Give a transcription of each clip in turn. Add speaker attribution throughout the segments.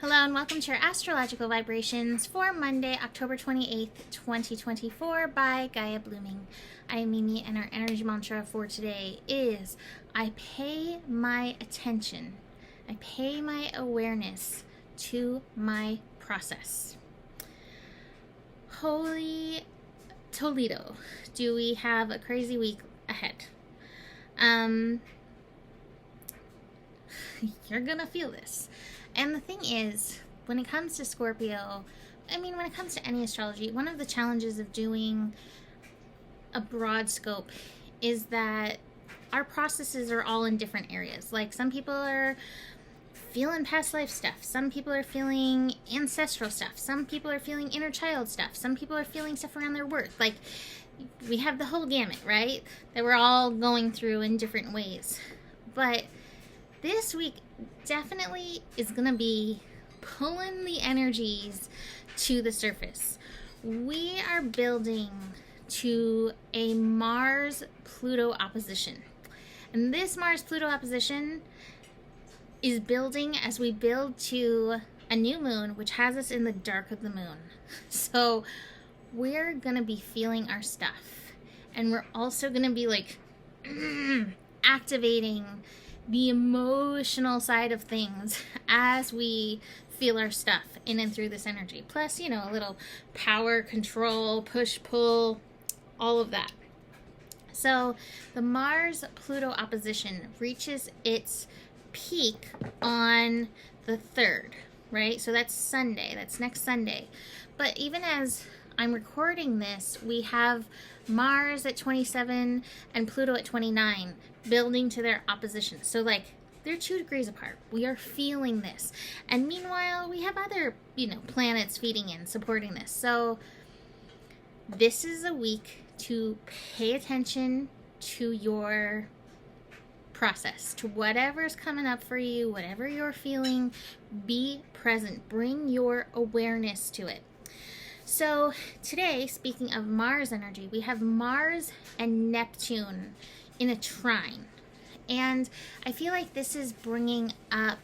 Speaker 1: Hello and welcome to your astrological vibrations for Monday, October 28th, 2024 by Gaia Blooming. I am Mimi and our energy mantra for today is I pay my attention. I pay my awareness to my process. Holy Toledo, do we have a crazy week ahead? You're gonna feel this. And the thing is, when it comes to Scorpio, when it comes to any astrology, one of the challenges of doing a broad scope is that our processes are all in different areas. Like some people are feeling past life stuff. Some people are feeling ancestral stuff. Some people are feeling inner child stuff. Some people are feeling stuff around their work. Like we have the whole gamut, right? That we're all going through in different ways. But this week definitely is going to be pulling the energies to the surface. We are building to a Mars-Pluto opposition. And this Mars-Pluto opposition is building as we build to a new moon, which has us in the dark of the moon. So we're going to be feeling our stuff. And we're also going to be like activating the emotional side of things as we feel our stuff in and through this energy. Plus, a little power, control, push, pull, all of that. So the Mars-Pluto opposition reaches its peak on the 3rd, right? So that's Sunday. That's next Sunday. But even as I'm recording this, we have Mars at 27 and Pluto at 29 building to their opposition. So they're 2 degrees apart. We are feeling this. And meanwhile, we have other, planets feeding in, supporting this. So this is a week to pay attention to your process, to whatever's coming up for you, whatever you're feeling. Be present. Bring your awareness to it. So today, speaking of Mars energy, we have Mars and Neptune in a trine. And I feel like this is bringing up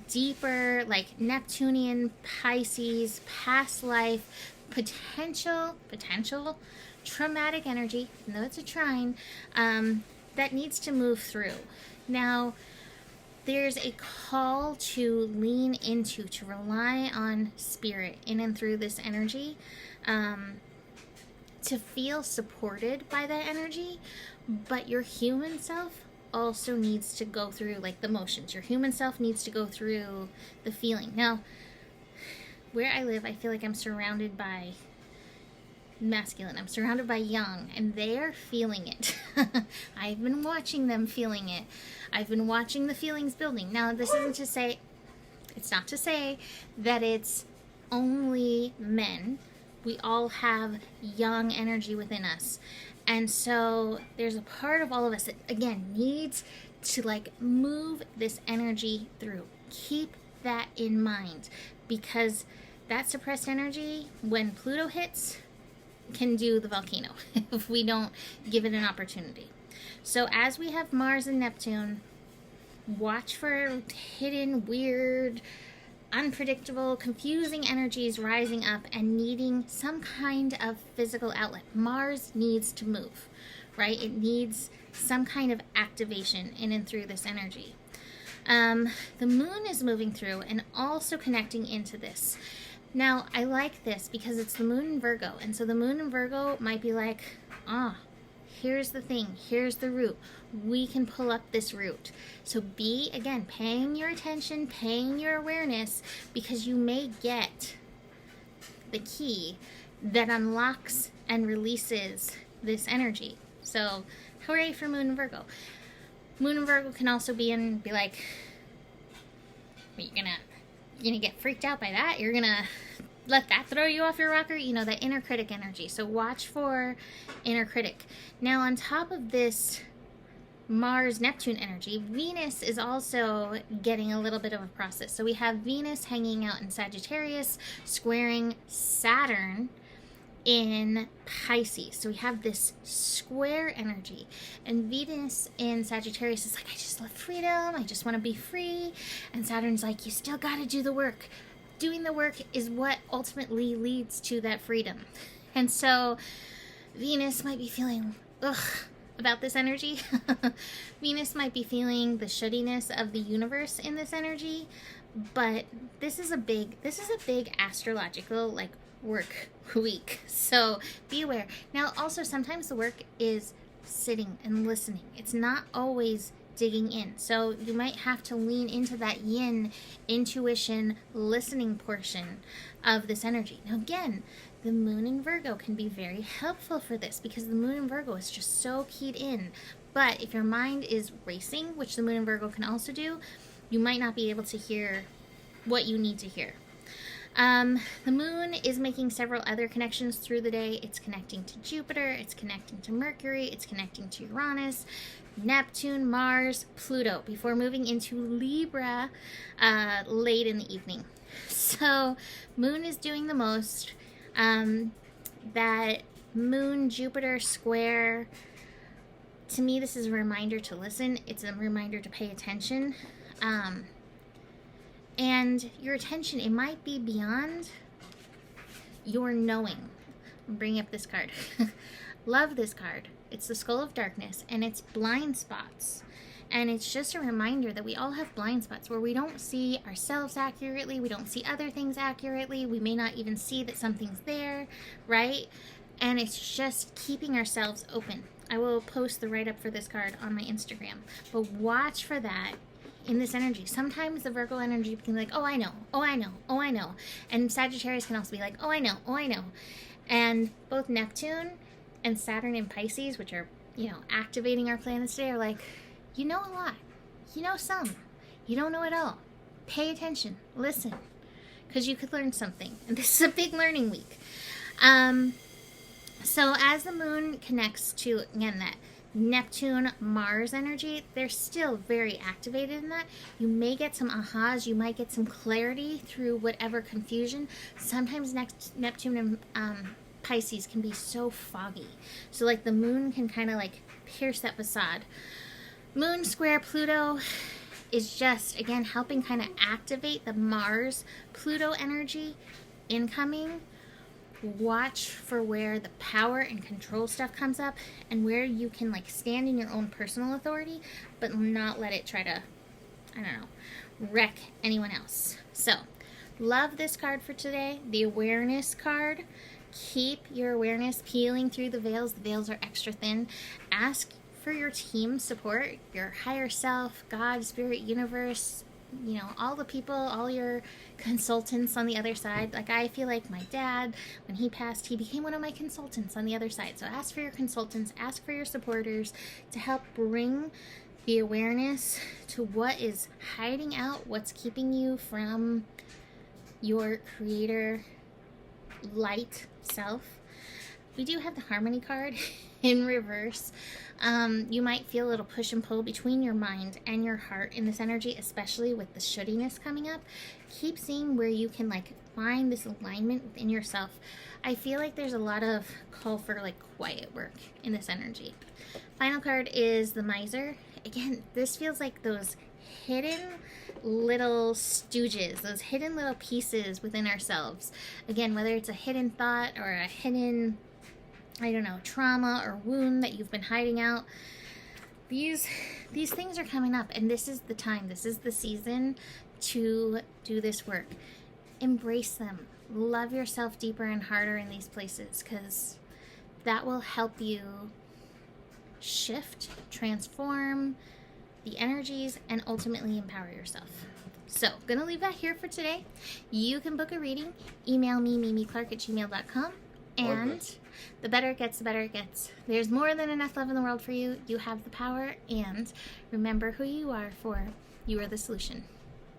Speaker 1: deeper, Neptunian, Pisces, past life, potential traumatic energy, even though it's a trine, that needs to move through. Now, there's a call to lean into, to rely on spirit in and through this energy, to feel supported by that energy, but your human self also needs to go through the motions. Your human self needs to go through the feeling. Now, where I live, I feel like I'm surrounded by masculine. I'm surrounded by young, and they are feeling it. I've been watching them feeling it. I've been watching the feelings building. Now, this isn't to say, it's not to say that it's only men. We all have young energy within us. And so there's a part of all of us that, again, needs to move this energy through. Keep that in mind, because that suppressed energy, when Pluto hits, can do the volcano if we don't give it an opportunity. So as we have Mars and Neptune, watch for hidden, weird, unpredictable, confusing energies rising up and needing some kind of physical outlet. Mars needs to move, right? It needs some kind of activation in and through this energy. The moon is moving through and also connecting into this. Now, I like this because it's the moon in Virgo. And so the moon in Virgo might be here's the thing. Here's the root. We can pull up this root. So be, again, paying your attention, paying your awareness, because you may get the key that unlocks and releases this energy. So hooray for moon in Virgo. Moon in Virgo can also be you're gonna get freaked out by that. You're gonna let that throw you off your rocker. That inner critic energy. So watch for inner critic. Now, on top of this Mars-Neptune energy, Venus is also getting a little bit of a process. So we have Venus hanging out in Sagittarius, squaring Saturn in Pisces. So we have this square energy, and Venus in Sagittarius is like, I just love freedom, I just want to be free. And Saturn's like, you still got to do the work. Doing the work is what ultimately leads to that freedom. And so Venus might be feeling about this energy. Venus might be feeling the shuttiness of the universe in this energy, but this is a big astrological like work week. So be aware. Now also sometimes the work is sitting and listening. It's not always digging in. So you might have to lean into that yin intuition listening portion of this energy. Now again, the moon in Virgo can be very helpful for this because the moon in Virgo is just so keyed in. But if your mind is racing, which the moon in Virgo can also do, you might not be able to hear what you need to hear. The moon is making several other connections through the day. It's connecting to Jupiter, it's connecting to Mercury, it's connecting to Uranus, Neptune, Mars, Pluto, before moving into Libra late in the evening. So moon is doing the most. That moon-Jupiter square, to me this is a reminder to listen. It's a reminder to pay attention. And your attention, it might be beyond your knowing. I'm bringing up this card. Love this card. It's the Skull of Darkness, and it's blind spots. And it's just a reminder that we all have blind spots where we don't see ourselves accurately, we don't see other things accurately, we may not even see that something's there, right? And it's just keeping ourselves open. I will post the write-up for this card on my Instagram. But watch for that in this energy. Sometimes the Virgo energy can be like, oh, I know, oh, I know, oh, I know. And Sagittarius can also be like, oh, I know, oh, I know. And both Neptune and Saturn in Pisces, which are, activating our planets today, are like, you know a lot. You know some. You don't know it all. Pay attention. Listen. Because you could learn something. And this is a big learning week. So as the moon connects to, again, that Neptune-Mars energy, they're still very activated in that. You may get some ahas. You might get some clarity through whatever confusion. Sometimes Neptune and Pisces can be so foggy. So like the moon can kind of like pierce that facade. Moon square Pluto is just, again, helping kind of activate the Mars-Pluto energy incoming. Watch for where the power and control stuff comes up and where you can like stand in your own personal authority, but not let it try to, wreck anyone else. So, love this card for today. The awareness card. Keep your awareness peeling through the veils. The veils are extra thin. Ask for your team support, your higher self, God, spirit, universe, all the people, all your consultants on the other side. Like I feel like my dad, when he passed, he became one of my consultants on the other side. So ask for your consultants, ask for your supporters to help bring the awareness to what is hiding out, what's keeping you from your creator light self. We do have the Harmony card in reverse. You might feel a little push and pull between your mind and your heart in this energy, especially with the shuttiness coming up. Keep seeing where you can like find this alignment within yourself. I feel like there's a lot of call for like quiet work in this energy. Final card is the Miser. Again, this feels like those hidden little stooges, those hidden little pieces within ourselves. Again, whether it's a hidden thought or a hidden, trauma or wound that you've been hiding out. These things are coming up, and this is the time, this is the season to do this work. Embrace them. Love yourself deeper and harder in these places, because that will help you shift, transform the energies, and ultimately empower yourself. So, gonna leave that here for today. You can book a reading. Email me, mimiclark@gmail.com. And the better it gets, the better it gets. There's more than enough love in the world for you. You have the power. And remember who you are, for you are the solution.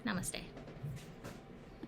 Speaker 1: Namaste.